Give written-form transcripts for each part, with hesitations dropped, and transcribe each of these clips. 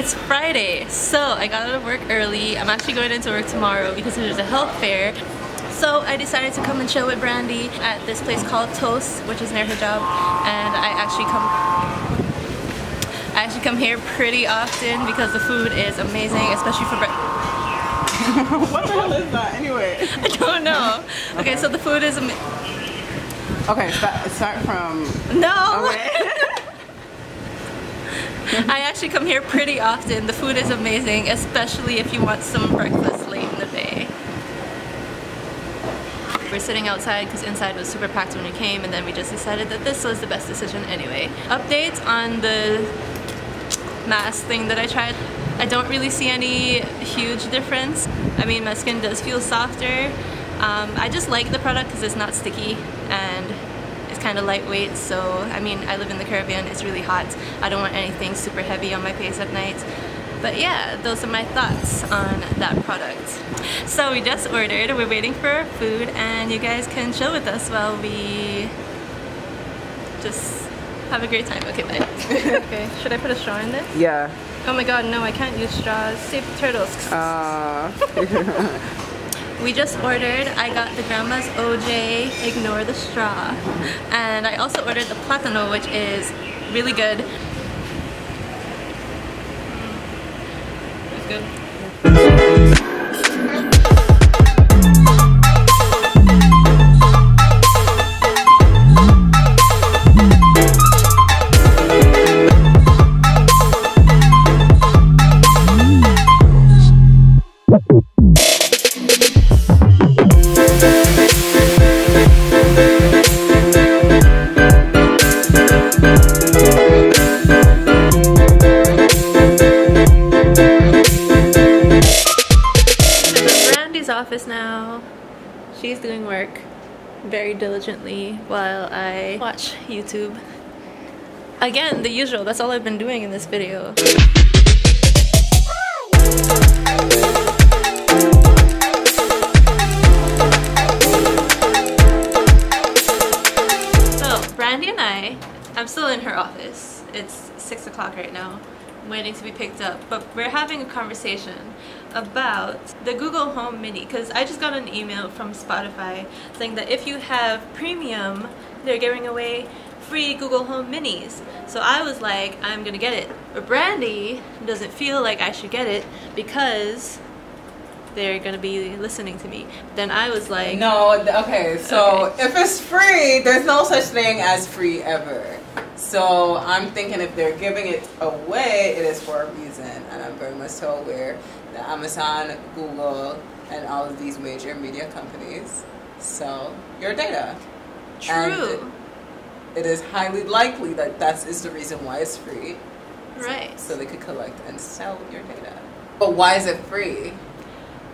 It's Friday, so I got out of work early. I'm actually going into work tomorrow because there's a health fair. So I decided to come and chill with Brandy at this place called Toast, which is near her job, and I actually come here pretty often because the food is amazing, especially for breakfast. What the hell is that anyway? I don't know. Okay, so the food is okay, start from... No! Okay. I actually come here pretty often. The food is amazing, especially if you want some breakfast late in the day. We're sitting outside because inside was super packed when we came, and then we just decided that this was the best decision anyway. Updates on the mask thing that I tried. I don't really see any huge difference. I mean, my skin does feel softer. I just like the product because it's not sticky and it's kind of lightweight. So, I mean, I live in the Caribbean, it's really hot. I don't want anything super heavy on my face at night. But yeah, those are my thoughts on that product. So we just ordered, we're waiting for our food, and you guys can chill with us while we just have a great time. Okay, bye. Okay, should I put a straw in this? Yeah. Oh my god, no, I can't use straws. Save the turtles. We just ordered, I got the Grandma's OJ, ignore the straw. And I also ordered the Platano, which is really good. It's good. Office now. She's doing work very diligently while I watch YouTube. Again, the usual, that's all I've been doing in this video. So, Brandy and I'm still in her office. It's 6 o'clock right now. I'm waiting to be picked up, but we're having a conversation about the Google Home Mini, because I just got an email from Spotify saying that if you have premium, they're giving away free Google Home Minis. So I was like, I'm gonna get it. But Brandy doesn't feel like I should get it because they're gonna be listening to me. Then I was like, no, okay, so if it's free, there's no such thing as free ever. So I'm thinking if they're giving it away, it is for a reason, and I'm very much so aware that Amazon, Google, and all of these major media companies sell your data. True. And it is highly likely that that is the reason why it's free. Right. So they could collect and sell your data. But why is it free?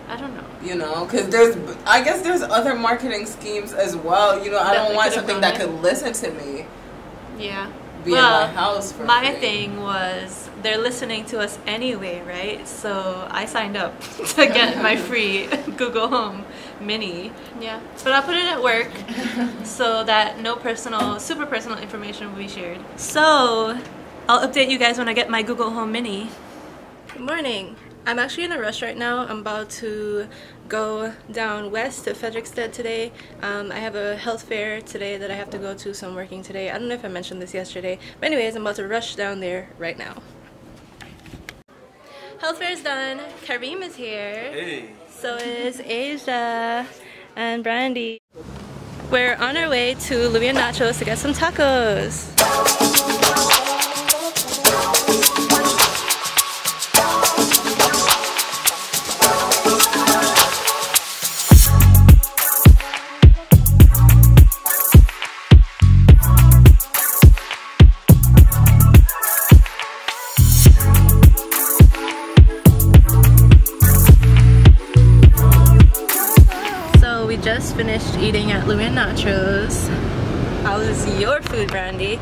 I don't know. You know, because I guess there's other marketing schemes as well. You know, I don't want something that could listen to me. Yeah. Be in my house for my free. thing was they're listening to us anyway, right? So I signed up to get my free Google Home Mini. Yeah. But I'll put it at work so that no super personal information will be shared. So I'll update you guys when I get my Google Home Mini. Good morning. I'm actually in a rush right now. I'm about to go down west to Frederiksted today. I have a health fair today that I have to go to, so I'm working today. I don't know if I mentioned this yesterday, but anyways, I'm about to rush down there right now. Health fair is done. Kareem is here. Hey. So is Asia and Brandy. We're on our way to Louis and Nachos to get some tacos. Just finished eating at Louis and Nachos. How was your food, Brandy?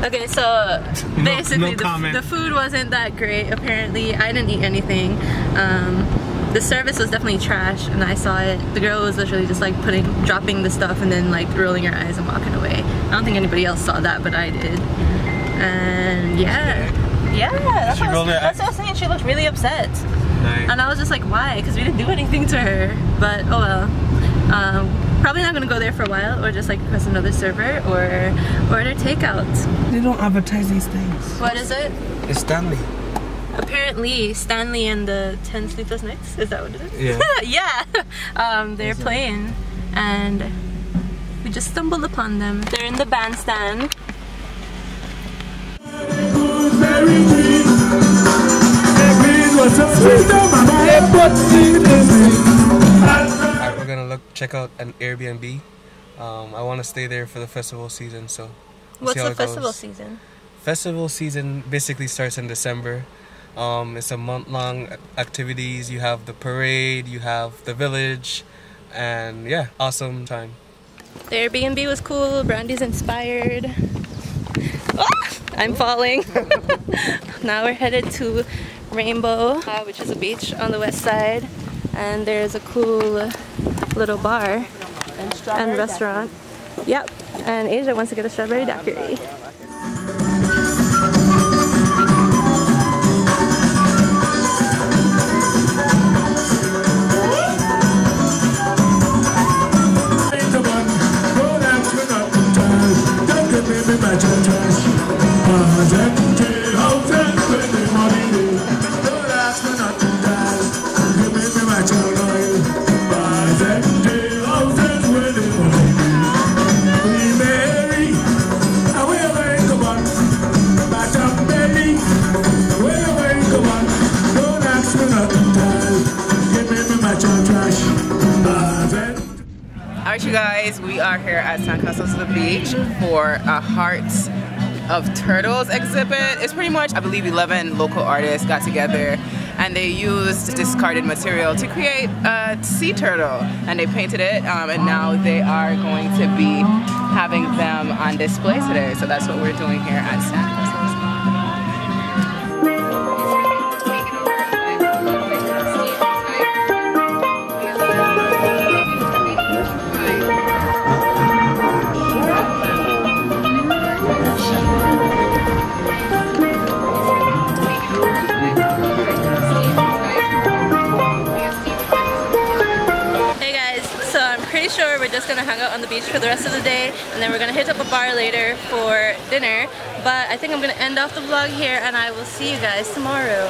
Okay, so basically the food wasn't that great. Apparently, I didn't eat anything. The service was definitely trash, and I saw it. The girl was literally just like dropping the stuff and then like rolling her eyes and walking away. I don't think anybody else saw that, but I did. And yeah. Yeah, that's what I was saying. She looked really upset. Nice. And I was just like, why? Because we didn't do anything to her. But oh well. Probably not gonna go there for a while, or just like request another server, or order takeout. They don't advertise these things. What is it? It's Stanley. Apparently, Stanley and the 10 Sleepless Nights. Is that what it is? Yeah. Yeah. They're playing, and we just stumbled upon them. They're in the bandstand. Alright, we're gonna check out an Airbnb. I want to stay there for the festival season, so we'll What's the festival season? Festival season basically starts in December. It's a month-long activities. You have the parade, you have the village, and yeah, awesome time. The Airbnb was cool. Brandy's inspired. Ah, I'm falling. Now we're headed to Rainbow, which is a beach on the west side, and there's a cool little bar and restaurant. Yep, and Asia wants to get a strawberry daiquiri. Alright, you guys, we are here at San Carlos to the Beach for a Hearts of Turtles exhibit. It's pretty much, I believe, 11 local artists got together and they used discarded material to create a sea turtle, and they painted it, and now they are going to be having them on display today. So that's what we're doing here at San Carlos. Sure, we're just gonna hang out on the beach for the rest of the day, and then we're gonna hit up a bar later for dinner. But I think I'm gonna end off the vlog here, and I will see you guys tomorrow.